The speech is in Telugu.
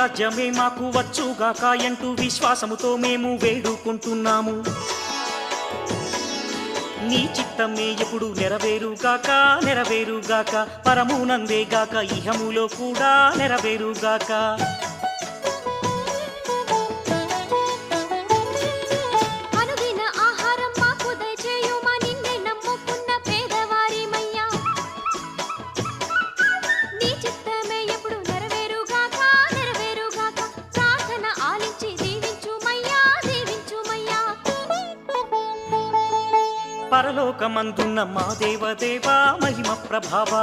రాజ్యమే మాకు వచ్చుగాక అంటూ విశ్వాసముతో మేము వేడుకుంటున్నాము. నీ చిత్తమే ఎప్పుడు నెరవేరుగాక నెరవేరుగాక, పరమునందేగాక ఇహములో కూడా నెరవేరుగాక. పరలోకమందున్న మా దేవదేవా మహిమ ప్రభావా,